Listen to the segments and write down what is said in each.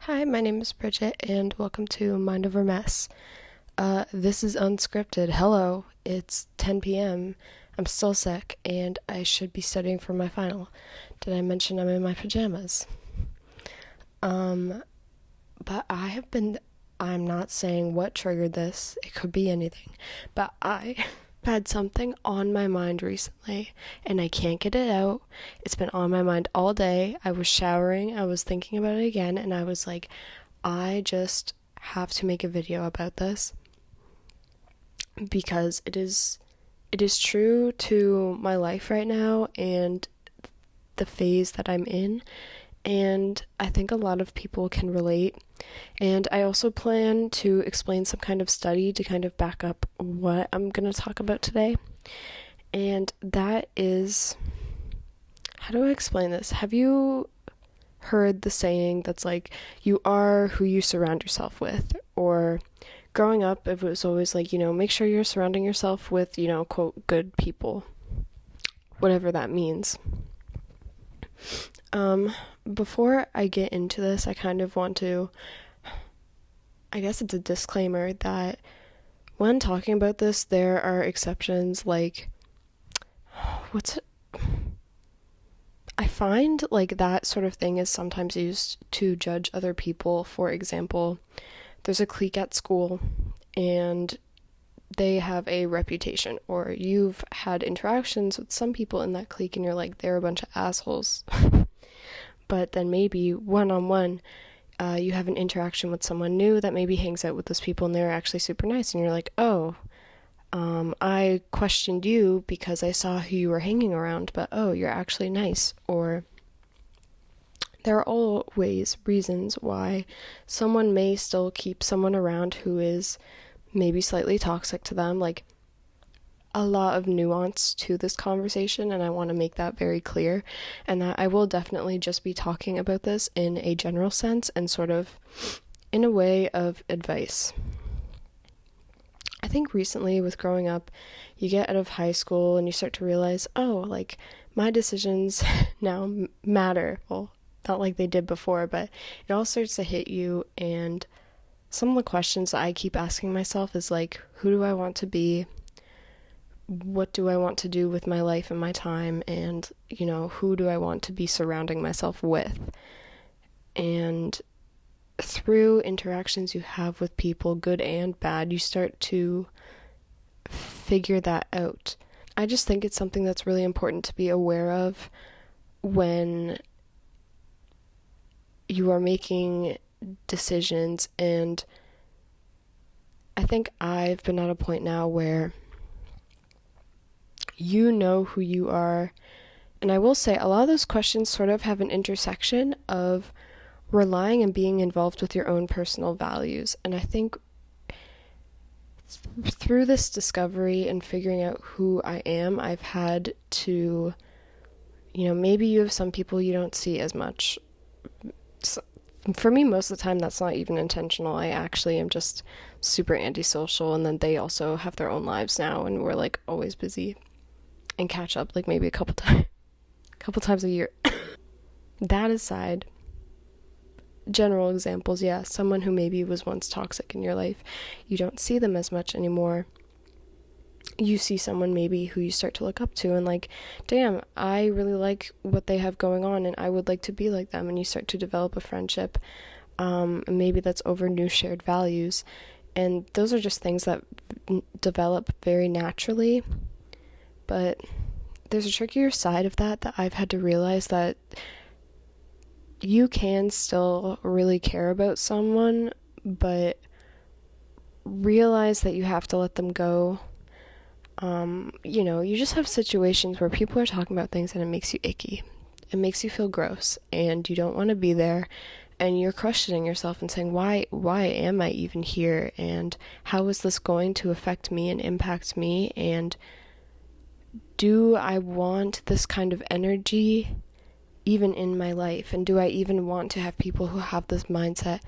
Hi, my name is Bridget, and welcome to Mind Over Mess. This is unscripted. Hello, it's 10 p.m. I'm still sick, and I should be studying for my final. Did I mention I'm in my pajamas? But I'm not saying what triggered this. It could be anything. But I had something on my mind recently, and I can't get it out. It's been on my mind all day. I was showering, I was thinking about it again, and I was like, I just have to make a video about this because it is true to my life right now and the phase that I'm in, and I think a lot of people can relate. And I also plan to explain some kind of study to kind of back up what I'm going to talk about today. And that is, how do I explain this? Have you heard the saying that's like, you are who you surround yourself with? Or growing up, it was always like, make sure you're surrounding yourself with, quote, good people. Whatever that means. Before I get into this, I kind of want to, I guess it's a disclaimer that when talking about this, there are exceptions, like, I find like that sort of thing is sometimes used to judge other people. For example, there's a clique at school and they have a reputation, or you've had interactions with some people in that clique and you're like, they're a bunch of assholes. But then maybe one-on-one, you have an interaction with someone new that maybe hangs out with those people and they're actually super nice, and you're like, oh, I questioned you because I saw who you were hanging around, but oh, you're actually nice. Or there are always reasons why someone may still keep someone around who is maybe slightly toxic to them. Like, a lot of nuance to this conversation, and I want to make that very clear, and that I will definitely just be talking about this in a general sense and sort of in a way of advice. I think recently with growing up, you get out of high school and you start to realize, oh, like, my decisions now matter. Well, not like they did before, but it all starts to hit you, and some of the questions that I keep asking myself is like, who do I want to be? What do I want to do with my life and my time? And, who do I want to be surrounding myself with? And through interactions you have with people, good and bad, you start to figure that out. I just think it's something that's really important to be aware of when you are making decisions. And I think I've been at a point now where you know who you are. And I will say a lot of those questions sort of have an intersection of relying and being involved with your own personal values. And I think through this discovery and figuring out who I am, I've had to, maybe you have some people you don't see as much. So, for me, most of the time, that's not even intentional. I actually am just super antisocial, and then they also have their own lives now, and we're like always busy and catch up like maybe a couple times a year. That aside, general examples, yeah, someone who maybe was once toxic in your life, you don't see them as much anymore. You see someone maybe who you start to look up to and like, damn, I really like what they have going on and I would like to be like them, and you start to develop a friendship. Maybe that's over new shared values, and those are just things that develop very naturally. But there's a trickier side of that I've had to realize, that you can still really care about someone, but realize that you have to let them go. You just have situations where people are talking about things and it makes you icky. It makes you feel gross and you don't want to be there, and you're questioning yourself and saying, why am I even here? And how is this going to affect me and impact me? And do I want this kind of energy even in my life? And do I even want to have people who have this mindset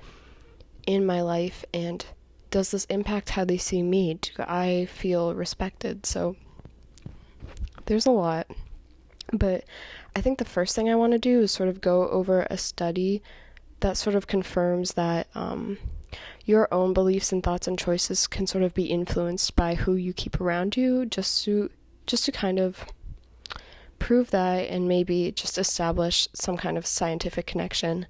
in my life? And does this impact how they see me? Do I feel respected? So there's a lot. But I think the first thing I want to do is sort of go over a study that sort of confirms that your own beliefs and thoughts and choices can sort of be influenced by who you keep around you, just to kind of prove that and maybe just establish some kind of scientific connection.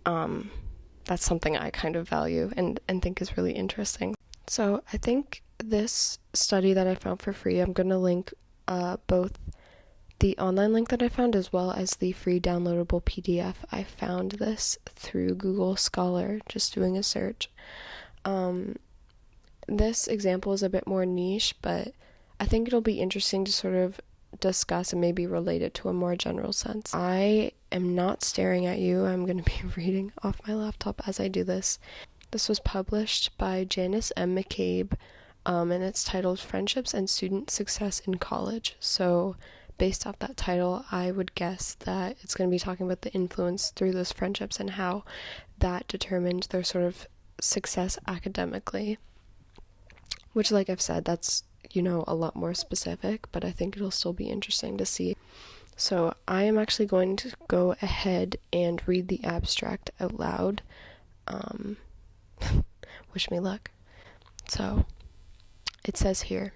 That's something I kind of value and think is really interesting. So I think this study that I found for free, I'm going to link both the online link that I found as well as the free downloadable PDF. I found this through Google Scholar, just doing a search. This example is a bit more niche, but I think it'll be interesting to sort of discuss and maybe relate it to a more general sense. I am not staring at you. I'm going to be reading off my laptop as I do this. This was published by Janice M. McCabe, and it's titled Friendships and Student Success in College. So based off that title, I would guess that it's going to be talking about the influence through those friendships and how that determined their sort of success academically. Which, like I've said, that's, a lot more specific, but I think it'll still be interesting to see. So I am actually going to go ahead and read the abstract out loud. Wish me luck. So it says here,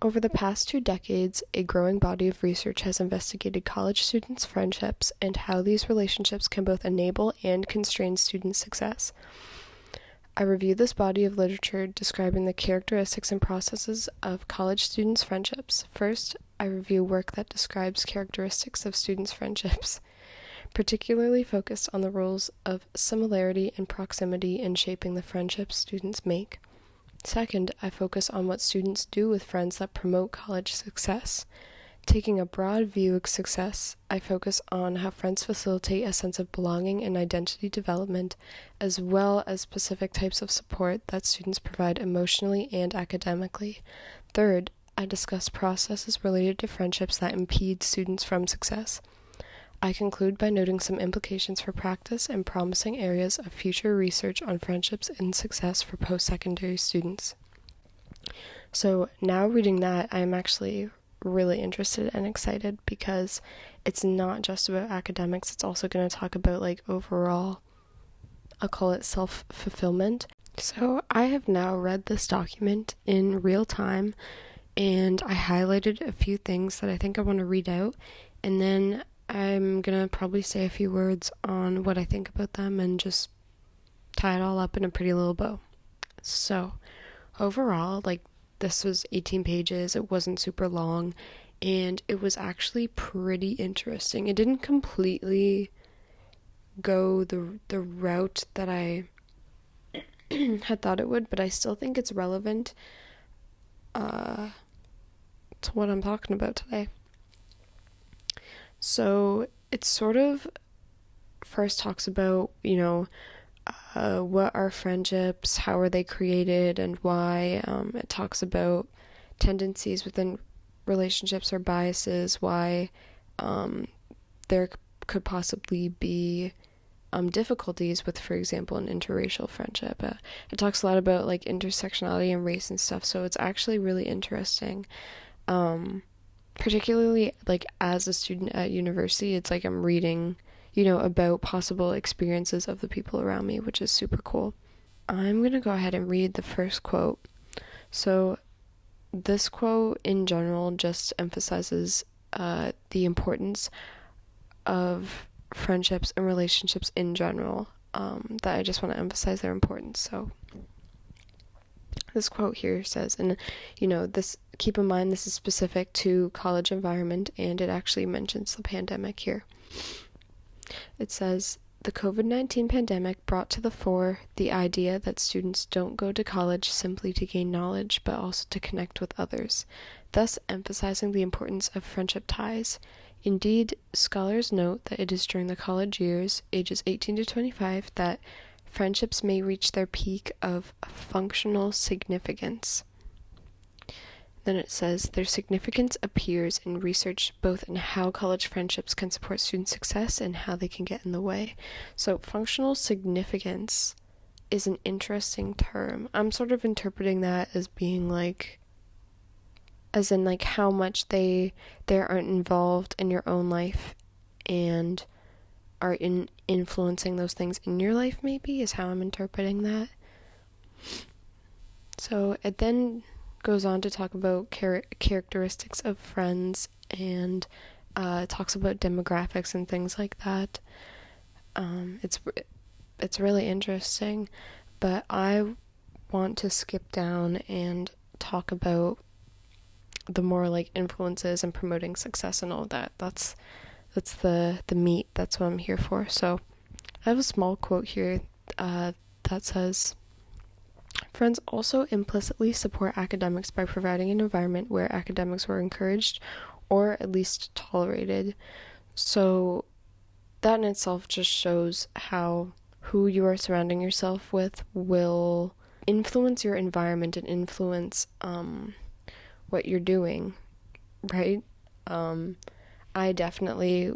over the past 2 decades, a growing body of research has investigated college students' friendships and how these relationships can both enable and constrain student success. I reviewed this body of literature describing the characteristics and processes of college students' friendships. First, I review work that describes characteristics of students' friendships, particularly focused on the roles of similarity and proximity in shaping the friendships students make. Second, I focus on what students do with friends that promote college success. Taking a broad view of success, I focus on how friends facilitate a sense of belonging and identity development, as well as specific types of support that students provide emotionally and academically. Third, I discuss processes related to friendships that impede students from success. I conclude by noting some implications for practice and promising areas of future research on friendships and success for post-secondary students. So now reading that, I'm actually really interested and excited because it's not just about academics, it's also going to talk about overall, I'll call it self-fulfillment. So I have now read this document in real time and I highlighted a few things that I think I want to read out, and then I'm gonna probably say a few words on what I think about them and just tie it all up in a pretty little bow. So overall, this was 18 pages, it wasn't super long, and it was actually pretty interesting. It didn't completely go the route that I had thought it would, but I still think it's relevant to what I'm talking about today. So it sort of first talks about, what are friendships, how are they created, and why. It talks about tendencies within relationships or biases, why there could possibly be difficulties with, for example, an interracial friendship. It talks a lot about intersectionality and race and stuff, so it's actually really interesting. Particularly as a student at university, it's I'm reading about possible experiences of the people around me, which is super cool. I'm going to go ahead and read the first quote. So this quote in general just emphasizes the importance of friendships and relationships in general, that I just want to emphasize their importance. So this quote here says, and this, keep in mind this is specific to college environment and it actually mentions the pandemic here. It says, the COVID-19 pandemic brought to the fore the idea that students don't go to college simply to gain knowledge, but also to connect with others, thus emphasizing the importance of friendship ties. Indeed, scholars note that it is during the college years, ages 18 to 25, that friendships may reach their peak of functional significance. Then it says, their significance appears in research both in how college friendships can support student success and how they can get in the way. So functional significance is an interesting term. I'm sort of interpreting that as being as in how much they are involved in your own life and are influencing those things in your life, maybe, is how I'm interpreting that. So it then goes on to talk about characteristics of friends, and talks about demographics and things like that. It's really interesting, but I want to skip down and talk about the more like influences and promoting success and all that. That's the meat. That's what I'm here for. So I have a small quote here that says, friends also implicitly support academics by providing an environment where academics were encouraged or at least tolerated. So that in itself just shows how who you are surrounding yourself with will influence your environment and influence what you're doing, right? I definitely,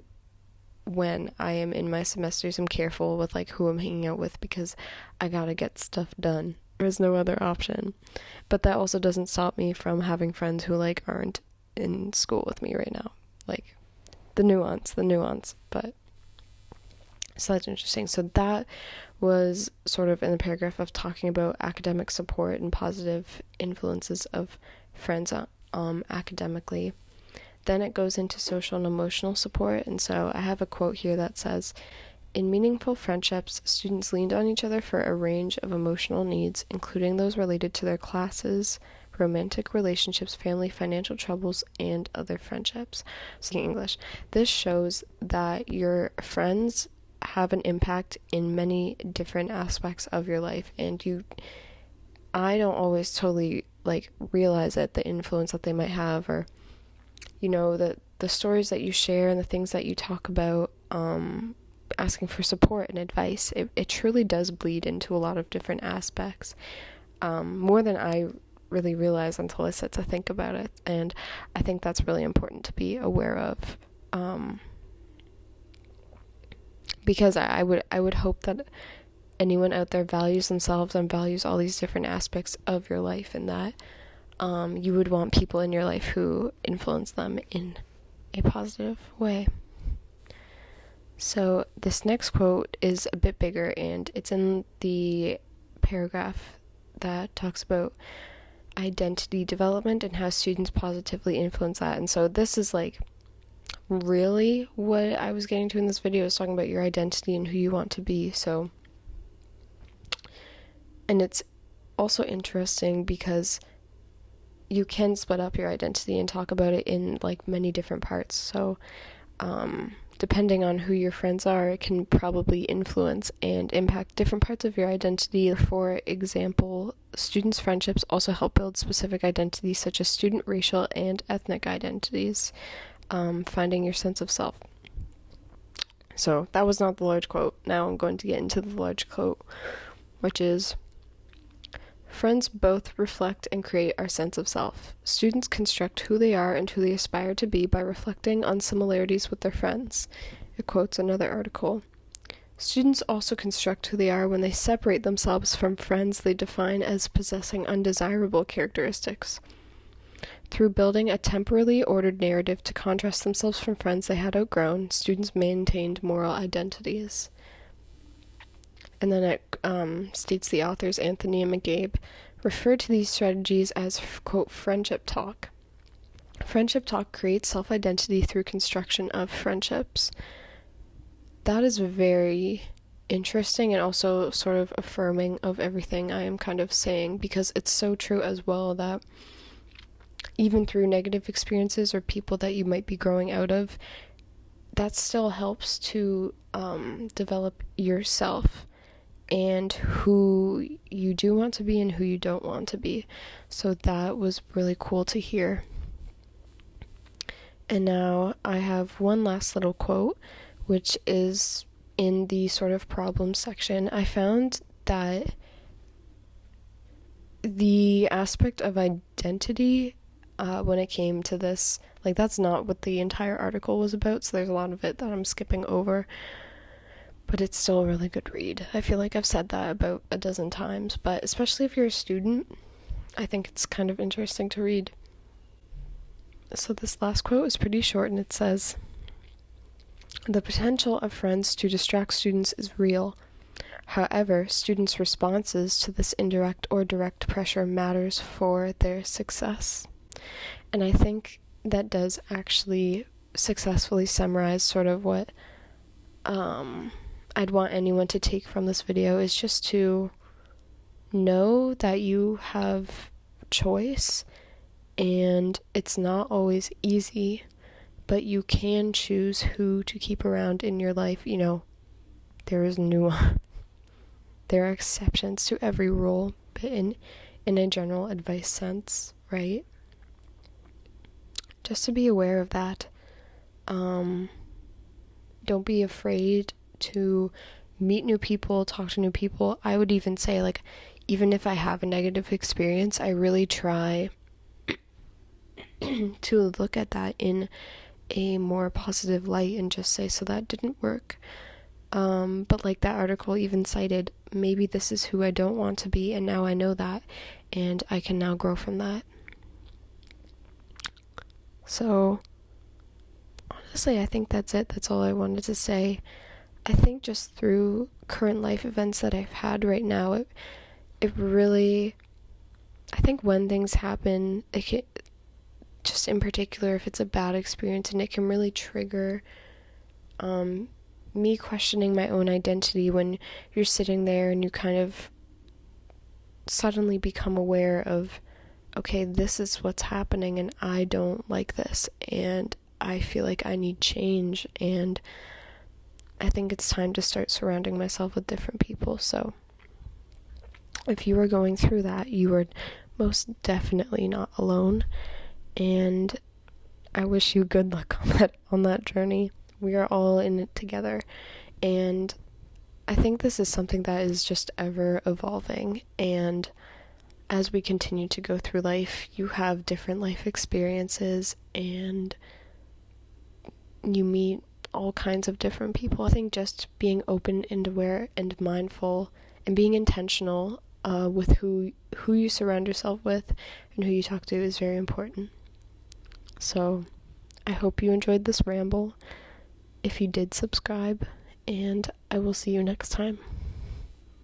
when I am in my semesters, I'm careful with like who I'm hanging out with, because I gotta get stuff done. There's no other option. But that also doesn't stop me from having friends who like aren't in school with me right now. Like the nuance. But so that's interesting. So that was sort of in the paragraph of talking about academic support and positive influences of friends academically. Then it goes into social and emotional support, and so I have a quote here that says, in meaningful friendships, students leaned on each other for a range of emotional needs, including those related to their classes, romantic relationships, family, financial troubles, and other friendships. Speaking English, this shows that your friends have an impact in many different aspects of your life, and I don't always totally like realize it, the influence that they might have, or the stories that you share and the things that you talk about, asking for support and advice. It truly does bleed into a lot of different aspects, more than I really realize until I sit to think about it. And I think that's really important to be aware of, because I would hope that anyone out there values themselves and values all these different aspects of your life, and that you would want people in your life who influence them in a positive way. So this next quote is a bit bigger, and it's in the paragraph that talks about identity development and how students positively influence that. And so this is like really what I was getting to in this video, is talking about your identity and who you want to be. So, and it's also interesting because you can split up your identity and talk about it in like many different parts. So depending on who your friends are, it can probably influence and impact different parts of your identity. For example, students' friendships also help build specific identities, such as student racial and ethnic identities, finding your sense of self. So that was not the large quote. Now I'm going to get into the large quote, which is, friends both reflect and create our sense of self. Students construct who they are and who they aspire to be by reflecting on similarities with their friends. It quotes another article. Students also construct who they are when they separate themselves from friends they define as possessing undesirable characteristics. Through building a temporally ordered narrative to contrast themselves from friends they had outgrown, students maintained moral identities. And then it states the authors, Anthony and McGabe, refer to these strategies as, quote, friendship talk. Friendship talk creates self-identity through construction of friendships. That is very interesting and also sort of affirming of everything I am kind of saying, because it's so true as well that even through negative experiences or people that you might be growing out of, that still helps to develop yourself and who you do want to be and who you don't want to be. So that was really cool to hear. And now I have one last little quote, which is in the sort of problem section. I found that the aspect of identity, when it came to this, like, that's not what the entire article was about, so there's a lot of it that I'm skipping over. But it's still a really good read. I feel like I've said that about a dozen times, but especially if you're a student, I think it's kind of interesting to read. So this last quote is pretty short, and it says, The potential of friends to distract students is real. However, students' responses to this indirect or direct pressure matters for their success. And I think that does actually successfully summarize sort of what I'd want anyone to take from this video, is just to know that you have choice, and it's not always easy, but you can choose who to keep around in your life. There is there are exceptions to every rule, but in a general advice sense, right? Just to be aware of that. Don't be afraid to meet new people, talk to new people. I would even say, like, even if I have a negative experience, I really try to look at that in a more positive light and just say, so that didn't work. But like that article even cited, maybe this is who I don't want to be, and now I know that, and I can now grow from that. So honestly, I think that's it. That's all I wanted to say. I think just through current life events that I've had right now, it really, I think when things happen, it can, just in particular, if it's a bad experience, and it can really trigger me questioning my own identity when you're sitting there and you kind of suddenly become aware of, okay, this is what's happening and I don't like this and I feel like I need change, and I think it's time to start surrounding myself with different people. So if you are going through that, you are most definitely not alone, and I wish you good luck on that journey. We are all in it together, and I think this is something that is just ever evolving, and as we continue to go through life, you have different life experiences and you meet all kinds of different people. I think just being open and aware and mindful and being intentional with who you surround yourself with and who you talk to is very important. So I hope you enjoyed this ramble. If you did, subscribe, and I will see you next time.